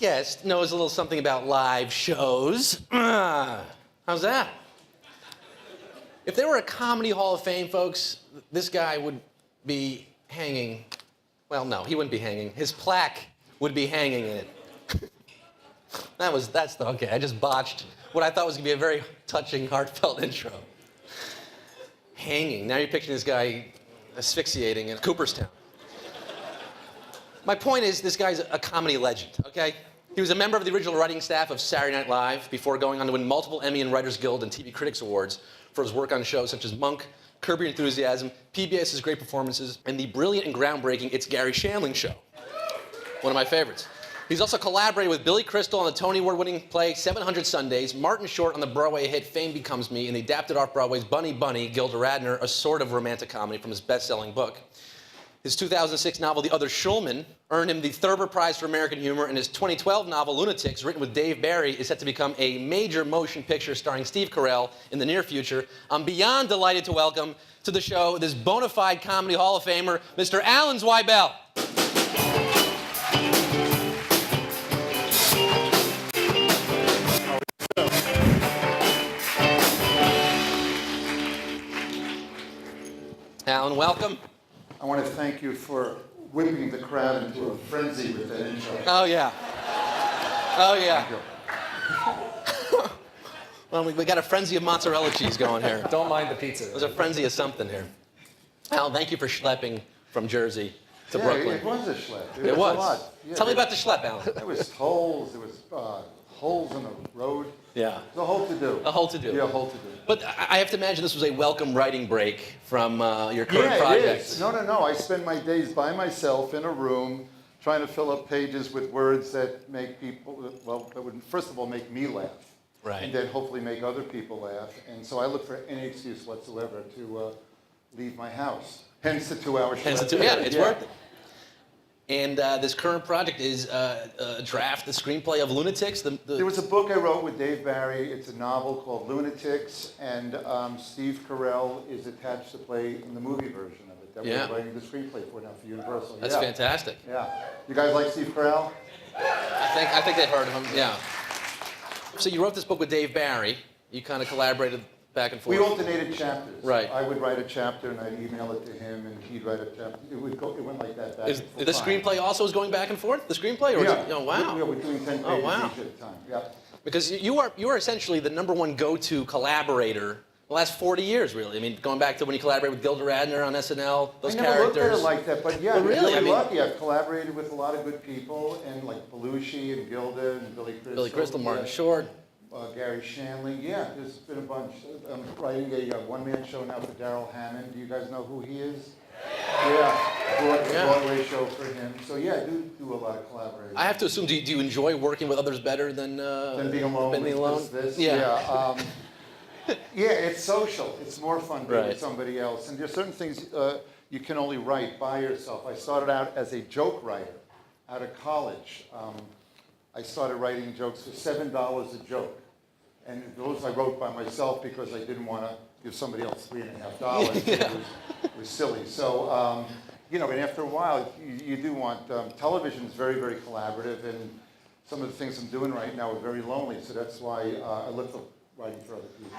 guest knows a little something about live shows. How's that? If there were a comedy hall of fame, folks, this guy would be hanging. Well, no, he wouldn't be hanging. His plaque would be hanging in it. Okay, I just botched what I thought was gonna be a very touching, heartfelt intro. Hanging. Now you're picturing this guy asphyxiating in Cooperstown. My point is, this guy's a comedy legend, okay? He was a member of the original writing staff of Saturday Night Live before going on to win multiple Emmy and Writers Guild and TV Critics Awards for his work on shows such as Monk, Curb Your Enthusiasm, PBS's Great Performances, and the brilliant and groundbreaking It's Garry Shandling Show, one of my favorites. He's also collaborated with Billy Crystal on the Tony Award-winning play 700 Sundays, Martin Short on the Broadway hit Fame Becomes Me, and the adapted off-Broadway's Bunny Bunny, Gilda Radner, a sort of romantic comedy from his best-selling book. His 2006 novel, The Other Schulman, earned him the Thurber Prize for American Humor, and his 2012 novel, Lunatics, written with Dave Barry, is set to become a major motion picture starring Steve Carell in the near future. I'm beyond delighted to welcome to the show this bona fide comedy Hall of Famer, Mr. Alan Zweibel. Alan, welcome. I want to thank you for whipping the crowd into a frenzy with that intro. Oh, yeah. Oh, yeah. Well, we got a frenzy of mozzarella cheese going here. Don't mind the pizza. There's a frenzy of something here. Alan, thank you for schlepping from Jersey to Brooklyn. It was a schlep. It was. A lot. Yeah, Tell me about the schlep, Alan. There was tolls. There was holes in the road. Yeah. It was a whole to-do. A whole to-do. Yeah, a whole to-do. But I have to imagine this was a welcome writing break from your current project. Yeah, it is. No. I spend my days by myself in a room trying to fill up pages with words that make people, well, that would first of all make me laugh. Right. And then hopefully make other people laugh. And so I look for any excuse whatsoever to leave my house. Hence the 2-hour show. Yeah, it's worth it. And this current project is a draft, the screenplay of Lunatics. There was a book I wrote with Dave Barry. It's a novel called Lunatics, and Steve Carell is attached to play in the movie version of it that we're writing the screenplay for now for Universal. That's fantastic. Yeah. You guys like Steve Carell? I think they've heard of him, yeah. So you wrote this book with Dave Barry. You kind of collaborated back and forth. We alternated chapters. Right. I would write a chapter and I'd email it to him, and he'd write a chapter. It went like that back and forth. The screenplay also is going back and forth? The screenplay? Or yeah. Oh, wow. We're doing 10 pages each at a time. Yeah. Because you are essentially the #1 go-to collaborator the last 40 years, really. I mean, going back to when you collaborated with Gilda Radner on SNL, those characters. I never looked at it like that, but yeah, But really, I'm really lucky. I've collaborated with a lot of good people, and like Belushi and Gilda and Billy Crystal. Billy Crystal, Martin Short. Garry Shandling, yeah, there's been a bunch. I'm writing a one-man show now for Daryl Hammond. Do you guys know who he is? Yeah, Broadway show for him. So yeah, I do a lot of collaboration. I have to assume, do you enjoy working with others better than being alone? Being alone? Yeah. Yeah, it's social. It's more fun being with somebody else. And there's certain things you can only write by yourself. I started out as a joke writer out of college. I started writing jokes for $7 a joke. And those I wrote by myself because I didn't want to give somebody else $3.50. It was silly. So, and after a while, you do want, television is very, very collaborative, and some of the things I'm doing right now are very lonely, so that's why I look for writing for other people.